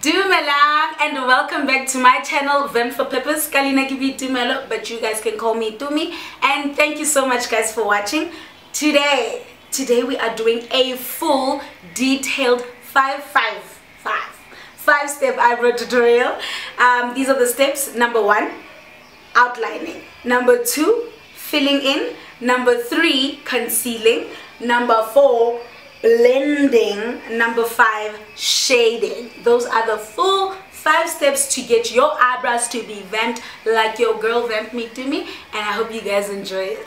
Dumelang and welcome back to my channel, Vem for Peppers. Kalina Kibi Dumelo, but you guys can call me Dumi. And thank you so much guys for watching. Today we are doing a full detailed 5-step eyebrow tutorial. These are the steps. Number 1, outlining. Number 2, filling in. Number 3, concealing. Number 4, blending. Number 5, shading. Those are the full 5 steps to get your eyebrows to be vamped like your girl vamped me to me, and I hope you guys enjoy it.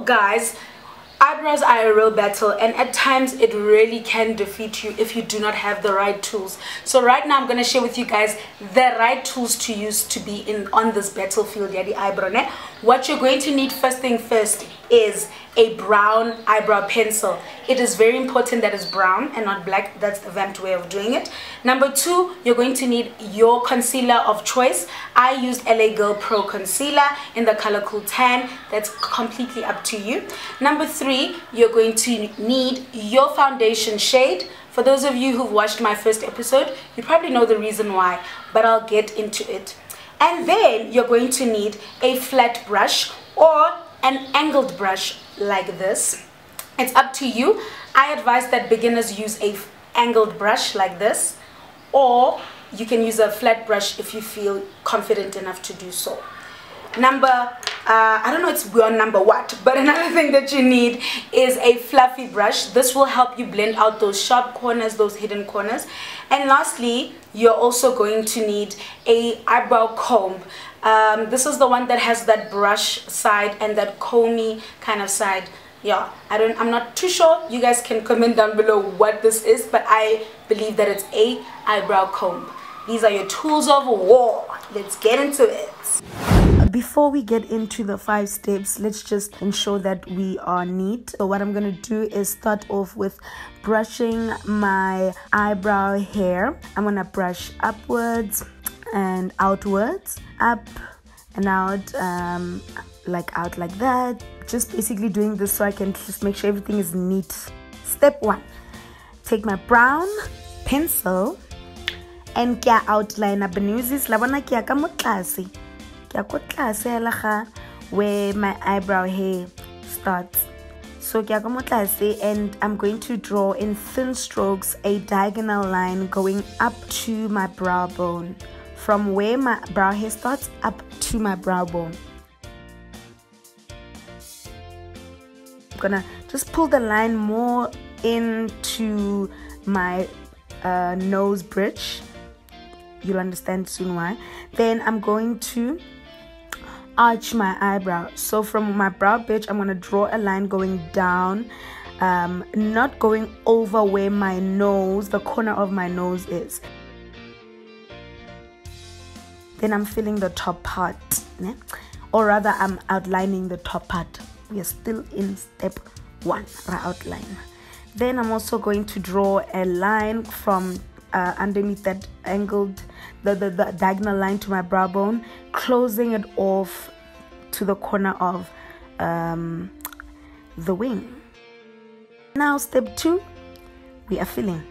Guys, eyebrows are a real battle, and at times it really can defeat you if you do not have the right tools. So right now I'm going to share with you guys the right tools to use to be on this battlefield, the eyebrow. What you're going to need first thing first is a brown eyebrow pencil. It is very important that it's brown and not black. That's the vamped way of doing it. Number 2, you're going to need your concealer of choice. I used LA Girl Pro concealer in the color Cool Tan. That's completely up to you. Number 3, you're going to need your foundation shade. For those of you who've watched my first episode, you probably know the reason why, but I'll get into it. And then you're going to need a flat brush or an angled brush like this. It's up to you. I advise that beginners use a angled brush like this, or you can use a flat brush if you feel confident enough to do so. I don't know it's beyond number what, but another thing that you need is a fluffy brush. This will help you blend out those sharp corners, those hidden corners. And lastly, you're also going to need a eyebrow comb. This is the one that has that brush side and that comby kind of side. Yeah, I'm not too sure. You guys can comment down below what this is, but I believe that it's a eyebrow comb. These are your tools of war. Let's get into it. Before we get into the 5 steps, let's just ensure that we are neat. So what I'm going to do is start off with brushing my eyebrow hair. I'm going to brush upwards and outwards, up and out, out like that. Just basically doing this so I can just make sure everything is neat. Step 1, take my brown pencil and kya outline up noses labona kya ka mo tlase where my eyebrow hair starts. So kya ka mo tlase, and I'm going to draw in thin strokes a diagonal line going up to my brow bone, from where my brow hair starts up to my brow bone. I'm gonna just pull the line more into my nose bridge. You'll understand soon why. Then I'm going to arch my eyebrow. So from my brow bridge, I'm going to draw a line going down, not going over where my nose, the corner of my nose is. Then I'm filling the top part, or rather I'm outlining the top part. We are still in step 1, outline. Then I'm also going to draw a line from underneath that angled, the diagonal line to my brow bone, closing it off to the corner of the wing. Now step 2, we are filling.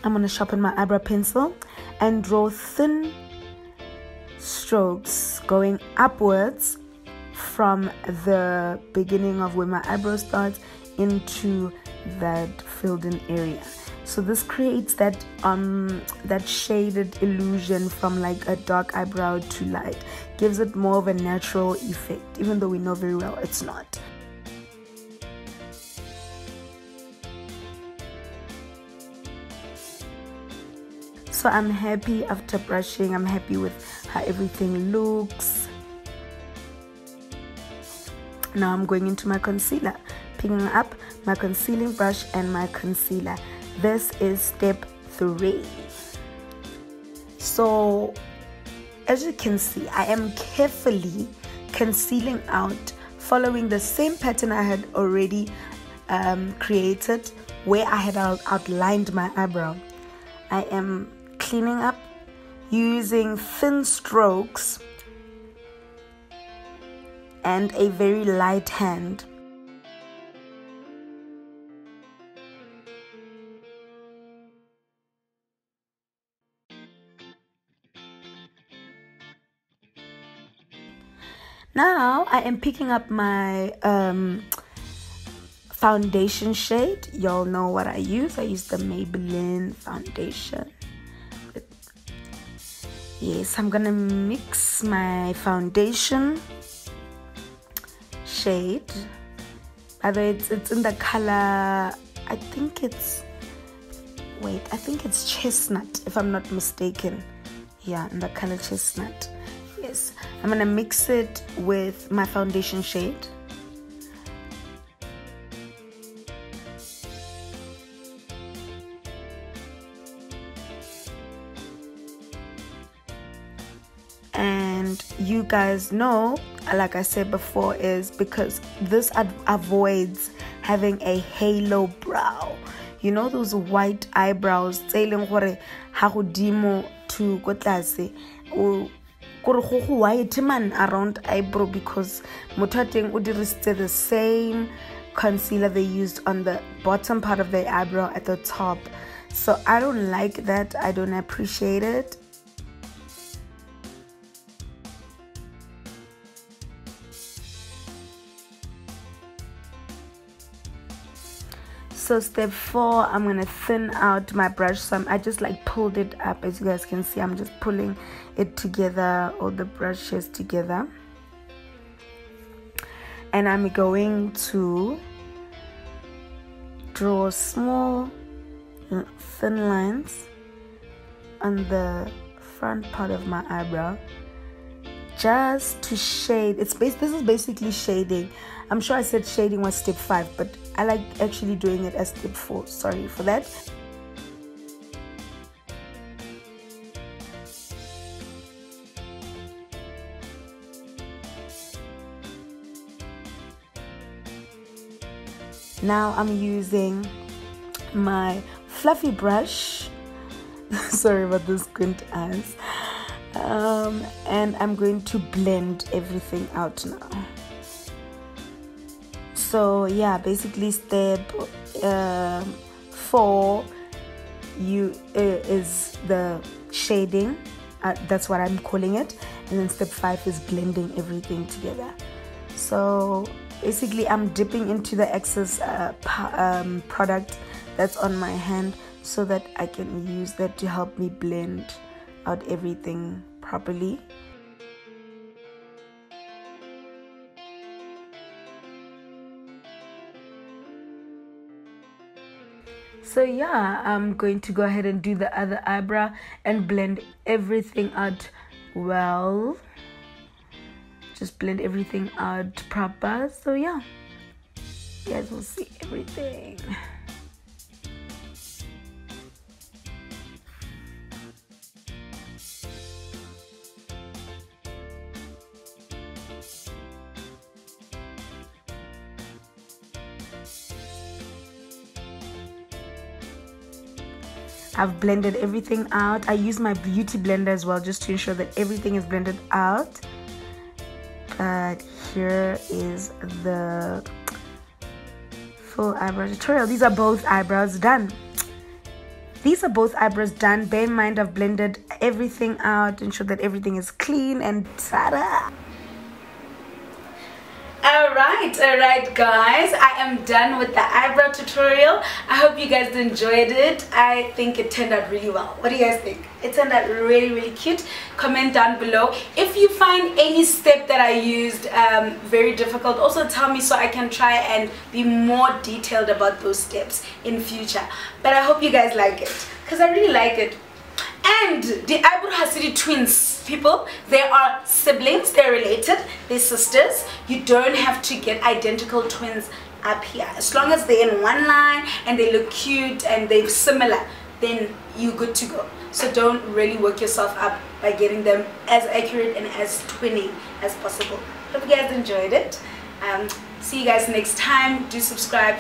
I'm going to sharpen my eyebrow pencil and draw thin strokes going upwards from the beginning of where my eyebrow starts into that filled in area. So this creates that shaded illusion from like a dark eyebrow to light. Gives it more of a natural effect, even though we know very well it's not. So I'm happy after brushing. I'm happy with how everything looks. Now I'm going into my concealer, picking up my concealing brush and my concealer. This is step 3. So as you can see, I am carefully concealing out, following the same pattern I had already created, where I had outlined my eyebrow. I am cleaning up using thin strokes and a very light hand. Now I am picking up my foundation shade. Y'all know what I use. I use the Maybelline foundation. Yes, I'm gonna mix my foundation shade. By the way, it's in the color, I think it's chestnut, if I'm not mistaken. Yeah, in the color chestnut. Yes, I'm gonna mix it with my foundation shade. And you guys know, like I said before, is because this avoids having a halo brow. You know those white eyebrows to white man around eyebrow, because muthateng udirisite the same concealer they used on the bottom part of the eyebrow at the top. So I don't like that. I don't appreciate it. So step 4, I'm gonna thin out my brush. So I just like pulled it up. As you guys can see, I'm just pulling it together, all the brushes together, and I'm going to draw small thin lines on the front part of my eyebrow, just to shade. This is basically shading. I'm sure I said shading was step 5, but I like actually doing it as step 4. Sorry for that. Now I'm using my fluffy brush. Sorry about the squint eyes. And I'm going to blend everything out now. So yeah, basically step 4 is the shading. That's what I'm calling it. And then step 5 is blending everything together. So basically I'm dipping into the excess product that's on my hand, so that I can use that to help me blend out everything properly. So yeah, I'm going to go ahead and do the other eyebrow and blend everything out well. Just blend everything out proper. So yeah, you guys will see everything. I've blended everything out. I use my beauty blender as well, just to ensure that everything is blended out. But here is the full eyebrow tutorial. These are both eyebrows done. Bear in mind, I've blended everything out, ensure that everything is clean, and ta-da! Alright guys, I am done with the eyebrow tutorial. I hope you guys enjoyed it. I think it turned out really well. What do you guys think? It turned out really cute. Comment down below if you find any step that I used very difficult. Also tell me, so I can try and be more detailed about those steps in future. But I hope you guys like it, because I really like it. And the Eyebrow Hasidi twins, people, they are siblings, they're related, they're sisters. You don't have to get identical twins up here. As long as they're in one line and they look cute and they're similar, then you're good to go. So don't really work yourself up by getting them as accurate and as twinning as possible. Hope you guys enjoyed it. See you guys next time. Do subscribe.